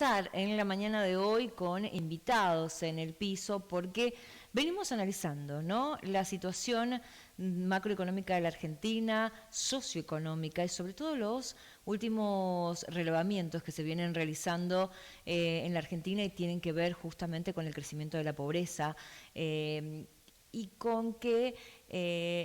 Estar en la mañana de hoy con invitados en el piso porque venimos analizando, ¿no?, la situación macroeconómica de la Argentina, socioeconómica y sobre todo los últimos relevamientos que se vienen realizando en la Argentina y tienen que ver justamente con el crecimiento de la pobreza. Y con que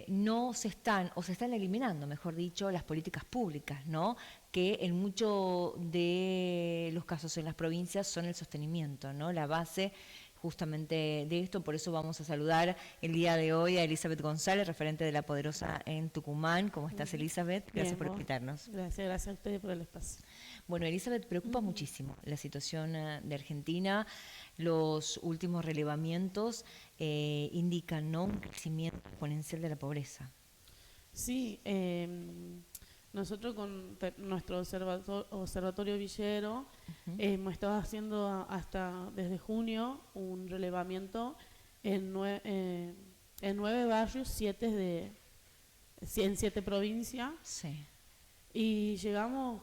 no se están, o se están eliminando, mejor dicho, las políticas públicas, ¿no?, que en muchos de los casos en las provincias son el sostenimiento, ¿no?, la base justamente de esto. Por eso vamos a saludar el día de hoy a Elizabeth González, referente de La Poderosa en Tucumán. ¿Cómo estás, Elizabeth? Gracias por invitarnos. Gracias a ustedes por el espacio. Bueno, Elizabeth, preocupa muchísimo la situación de Argentina. Los últimos relevamientos indican, ¿no?, un crecimiento exponencial de la pobreza. Sí, nosotros con nuestro observatorio villero hemos estado haciendo hasta desde junio un relevamiento en 9 barrios, en 7 provincias. Sí. Y llegamos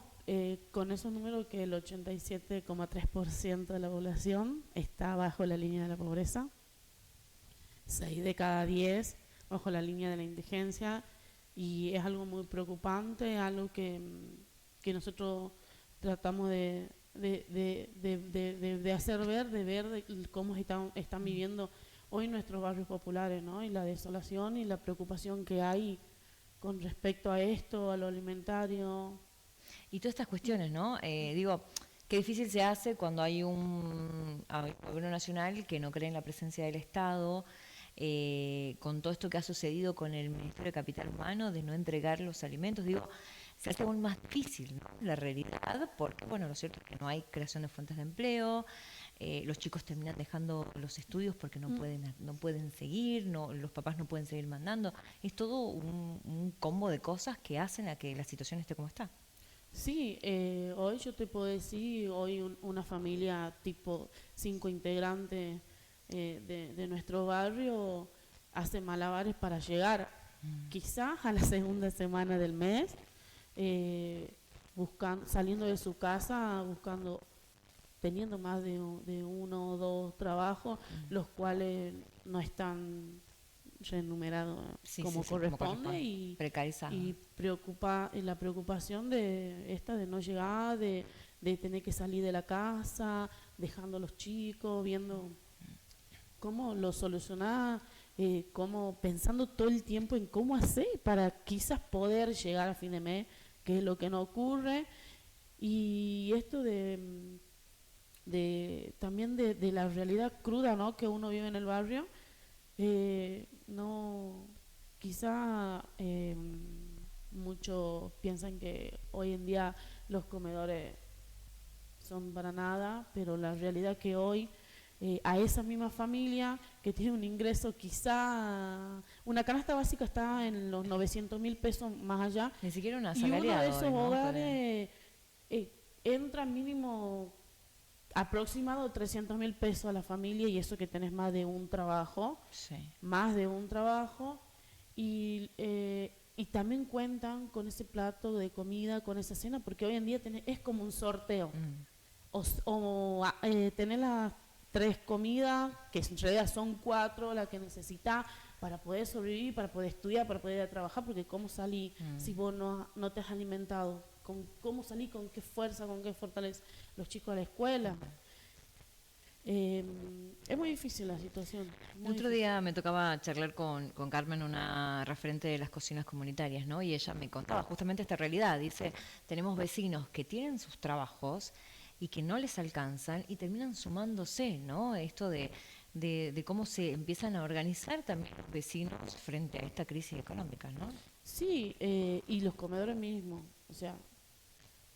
con esos números que el 87,3% de la población está bajo la línea de la pobreza, 6 de cada 10 bajo la línea de la indigencia, y es algo muy preocupante, algo que nosotros tratamos de hacer ver, de ver cómo están viviendo hoy nuestros barrios populares, ¿no?, y la desolación y la preocupación que hay con respecto a esto, a lo alimentario. Y todas estas cuestiones, ¿no? Digo, qué difícil se hace cuando hay un gobierno nacional que no cree en la presencia del Estado, con todo esto que ha sucedido con el Ministerio de Capital Humano, de no entregar los alimentos. Digo, se hace aún más difícil, ¿no?, la realidad, porque, bueno, lo cierto es que no hay creación de fuentes de empleo, los chicos terminan dejando los estudios porque no pueden seguir, los papás no pueden seguir mandando. Es todo un combo de cosas que hacen a que la situación esté como está. Sí, hoy yo te puedo decir, hoy una familia tipo 5 integrantes de nuestro barrio hace malabares para llegar quizás a la segunda semana del mes, saliendo de su casa, teniendo más de uno o dos trabajos, los cuales no están remunerados como corresponde, y precarizado. Y la preocupación de no llegar, de tener que salir de la casa, dejando a los chicos, viendo cómo lo solucionar, cómo pensando todo el tiempo en cómo hacer para quizás poder llegar a fin de mes, que es lo que no ocurre. Y esto también de la realidad cruda, ¿no?, que uno vive en el barrio. No, quizá muchos piensan que hoy en día los comedores son para nada, pero la realidad que hoy a esa misma familia que tiene un ingreso, quizá una canasta básica está en los 900.000 pesos más allá, ni siquiera una y uno de esos ¿no?, hogares entra mínimo aproximado 300.000 pesos a la familia, y eso que tenés más de un trabajo, y también cuentan con ese plato de comida, con esa cena, porque hoy en día es como un sorteo, tener las 3 comidas, que en realidad son 4 las que necesitas para poder sobrevivir, para poder estudiar, para poder ir a trabajar, porque cómo salí si vos no te has alimentado, cómo salí, con qué fuerza, con qué fortaleza los chicos a la escuela. Es muy difícil la situación. El otro día me tocaba charlar con Carmen, una referente de las cocinas comunitarias, ¿no? Y ella me contaba justamente esta realidad. Dice, tenemos vecinos que tienen sus trabajos y que no les alcanzan y terminan sumándose, ¿no? Esto de cómo se empiezan a organizar también los vecinos frente a esta crisis económica, ¿no? Sí, y los comedores mismos, o sea,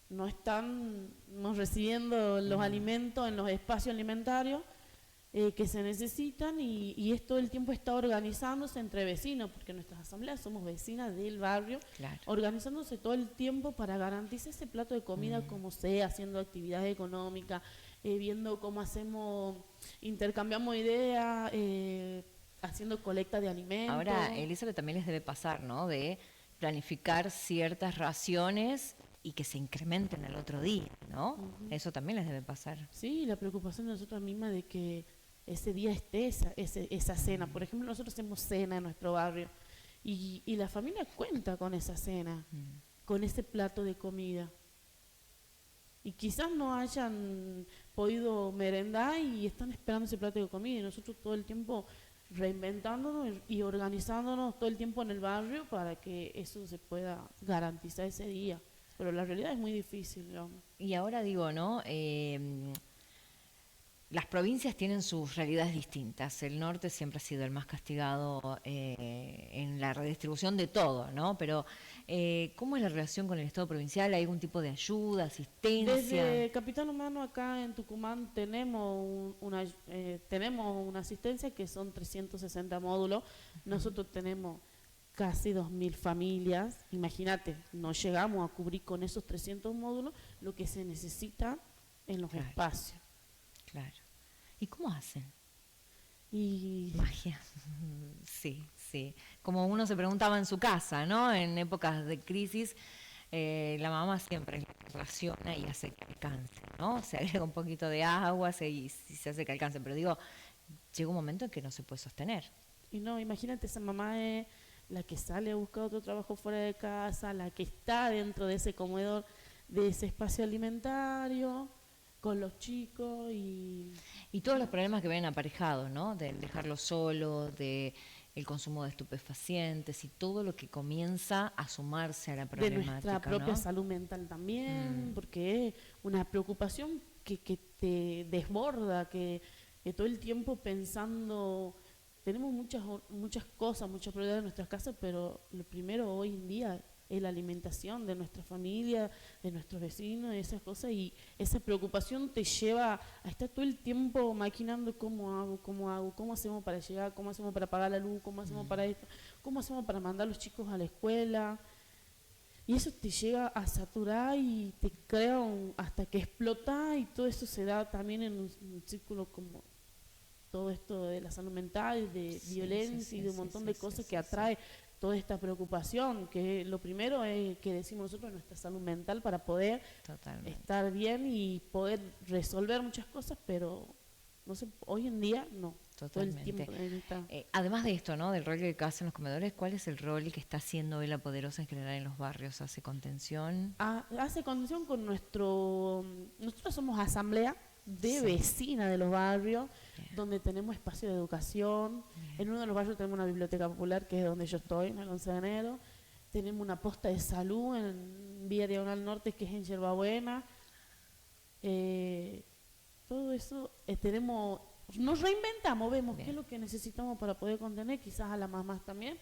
no están recibiendo los alimentos en los espacios alimentarios que se necesitan, y esto el tiempo está organizándose entre vecinos, porque nuestras asambleas somos vecinas del barrio, claro, organizándose todo el tiempo para garantizar ese plato de comida como sea, haciendo actividades económicas, viendo cómo intercambiamos ideas, haciendo colecta de alimentos. Ahora, Elizabeth, también les debe pasar, ¿no?, de planificar ciertas raciones y que se incrementen al otro día, ¿no? Eso también les debe pasar. Sí, la preocupación de nosotros mismas de que ese día esté esa cena. Por ejemplo, nosotros hacemos cena en nuestro barrio y la familia cuenta con esa cena, con ese plato de comida. Y quizás no hayan podido merendar y están esperando ese plato de comida. Y nosotros todo el tiempo reinventándonos y organizándonos todo el tiempo en el barrio para que eso se pueda garantizar ese día. Pero la realidad es muy difícil, digamos. Y ahora digo, ¿no? Las provincias tienen sus realidades distintas. El norte siempre ha sido el más castigado en la redistribución de todo, ¿no? Pero, ¿cómo es la relación con el Estado provincial? ¿Hay algún tipo de ayuda, asistencia? Desde Capitán Humano acá en Tucumán tenemos una asistencia que son 360 módulos. Nosotros tenemos casi 2.000 familias. Imagínate, no llegamos a cubrir con esos 300 módulos lo que se necesita en los espacios. Claro. ¿Y cómo hacen? Y magia. Sí. Como uno se preguntaba en su casa, ¿no? En épocas de crisis, la mamá siempre relaciona y hace que alcance, ¿no? Se agrega un poquito de agua y se hace que alcance. Pero digo, llega un momento en que no se puede sostener. Y no, imagínate, esa mamá es la que sale a buscar otro trabajo fuera de casa, la que está dentro de ese comedor, de ese espacio alimentario, con los chicos y todos los problemas que ven aparejados, ¿no? De dejarlos solos, de el consumo de estupefacientes y todo lo que comienza a sumarse a la problemática, de nuestra propia ¿no? salud mental también, porque es una preocupación que te desborda, que todo el tiempo pensando, tenemos muchas cosas, muchas prioridades en nuestras casas, pero lo primero hoy en día es la alimentación de nuestra familia, de nuestros vecinos, y esas cosas, y esa preocupación te lleva a estar todo el tiempo maquinando cómo hacemos para llegar, cómo hacemos para pagar la luz, cómo hacemos para esto, cómo hacemos para mandar a los chicos a la escuela, y eso te llega a saturar y te crea hasta que explota, y todo eso se da también en un círculo como todo esto de la salud mental, de violencia y de un montón de cosas que atrae toda esta preocupación, que lo primero es que decimos nosotros, nuestra salud mental para poder estar bien y poder resolver muchas cosas, pero no sé, hoy en día no. Totalmente. Todo el tiempo además de esto, ¿no? Del rol que hacen los comedores, ¿cuál es el rol que está haciendo Vela Poderosa en general en los barrios? ¿Hace contención? Hace contención con nosotros somos asamblea de vecina de los barrios, donde tenemos espacio de educación. En uno de los barrios tenemos una biblioteca popular, que es donde yo estoy, en el 11 de enero. Tenemos una posta de salud en Vía Diagonal Norte, que es en Yerbabuena. Todo eso nos reinventamos, vemos qué es lo que necesitamos para poder contener, quizás a las mamás también.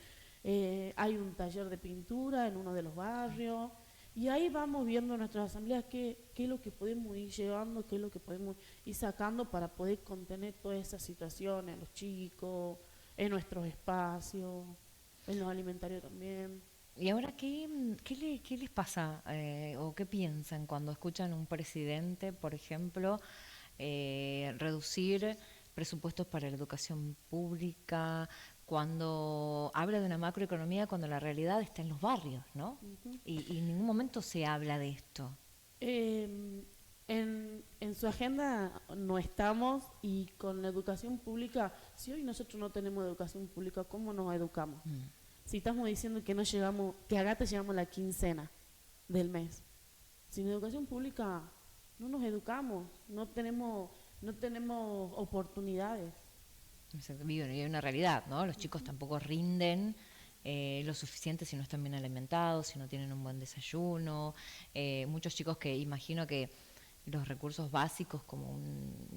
Hay un taller de pintura en uno de los barrios. Y ahí vamos viendo en nuestras asambleas qué es lo que podemos ir llevando, qué es lo que podemos ir sacando para poder contener todas esas situaciones, los chicos, en nuestros espacios, en los alimentarios también. ¿Y ahora qué les pasa o qué piensan cuando escuchan a un presidente, por ejemplo, reducir presupuestos para la educación pública, cuando habla de una macroeconomía, cuando la realidad está en los barrios, ¿no? Y en ningún momento se habla de esto. En su agenda no estamos, y con la educación pública, si hoy nosotros no tenemos educación pública, ¿cómo nos educamos? Si estamos diciendo que que a gata llegamos a la quincena del mes, sin educación pública no nos educamos, no tenemos oportunidades. Y hay una realidad, ¿no? Los chicos tampoco rinden lo suficiente si no están bien alimentados, si no tienen un buen desayuno. Muchos chicos que imagino que los recursos básicos como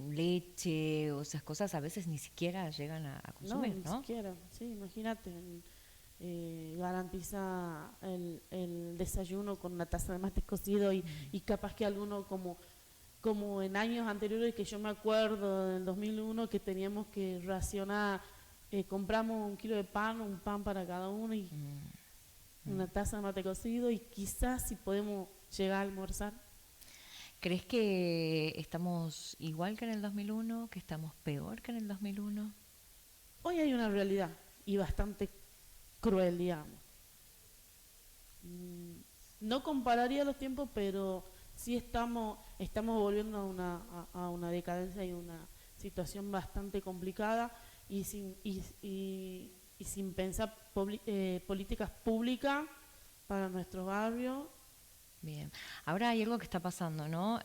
leche o esas cosas a veces ni siquiera llegan a consumir, ¿no? Ni siquiera, sí, imagínate. Garantiza el desayuno con una taza de mate cocido y capaz que alguno como en años anteriores, que yo me acuerdo del 2001, que teníamos que racionar, compramos 1 kilo de pan, un pan para cada uno y una taza de mate cocido, y quizás si podemos llegar a almorzar. ¿Crees que estamos igual que en el 2001, que estamos peor que en el 2001? Hoy hay una realidad, y bastante cruel, digamos. No compararía los tiempos, pero sí estamos volviendo a una decadencia y una situación bastante complicada y sin pensar políticas públicas para nuestro barrio. Bien. Ahora hay algo que está pasando, ¿no?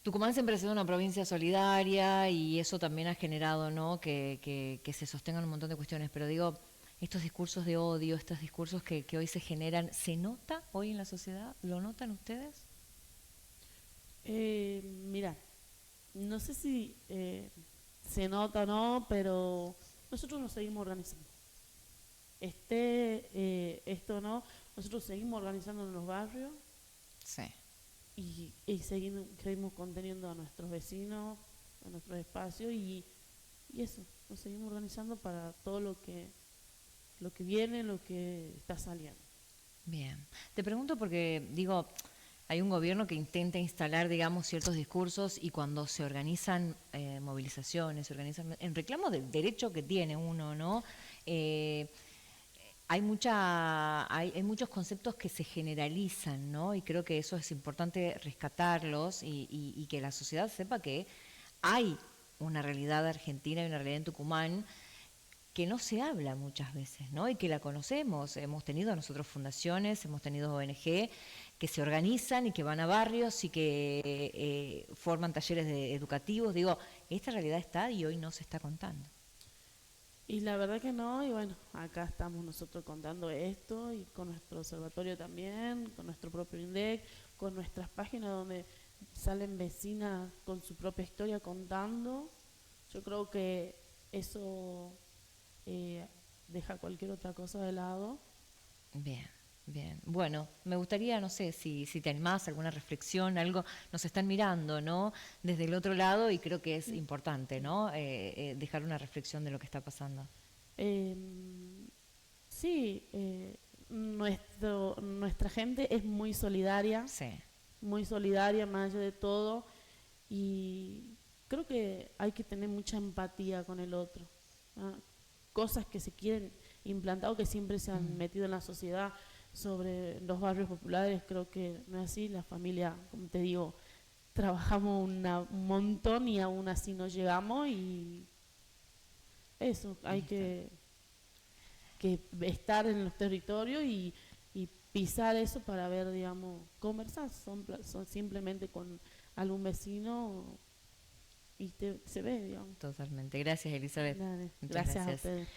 Tucumán siempre ha sido una provincia solidaria y eso también ha generado, ¿no? Que se sostengan un montón de cuestiones. Pero digo, estos discursos de odio, estos discursos que hoy se generan, ¿se nota hoy en la sociedad? ¿Lo notan ustedes? Mira, no sé si se nota o no, pero nosotros nos seguimos organizando. Esto no, nosotros seguimos organizando en los barrios Sí. y seguimos conteniendo a nuestros vecinos, a nuestros espacios y eso, nos seguimos organizando para todo lo que viene, lo que está saliendo. Bien. Te pregunto porque, digo, hay un gobierno que intenta instalar, digamos, ciertos discursos y cuando se organizan movilizaciones, se organizan en reclamo del derecho que tiene uno, ¿no? Eh, hay muchos conceptos que se generalizan, ¿no? Y creo que eso es importante rescatarlos y que la sociedad sepa que hay una realidad argentina y una realidad en Tucumán que no se habla muchas veces, ¿no? Y que la conocemos. Hemos tenido nosotros fundaciones, hemos tenido ONG que se organizan y que van a barrios y que forman talleres educativos. Digo, esta realidad está y hoy no se está contando. Y la verdad que no, y bueno, acá estamos nosotros contando esto y con nuestro observatorio también, con nuestro propio INDEC, con nuestras páginas donde salen vecinas con su propia historia contando. Yo creo que eso deja cualquier otra cosa de lado. Bien, bien. Bueno, me gustaría, no sé, si te animás, alguna reflexión, algo, nos están mirando, ¿no? Desde el otro lado y creo que es importante, ¿no? Dejar una reflexión de lo que está pasando. Eh, sí, nuestra gente es Sí. muy solidaria más allá de todo y creo que hay que tener mucha empatía con el otro. ¿Ah? Cosas que se quieren implantar o que siempre se han metido en la sociedad sobre los barrios populares, creo que no es así. La familia, como te digo, trabajamos un montón y aún así no llegamos y eso, hay que estar en los territorios y pisar eso para ver, digamos, conversar. Son simplemente con algún vecino y se ve, digamos. Totalmente. Gracias, Elizabeth. Dale, Muchas gracias a gracias. ustedes.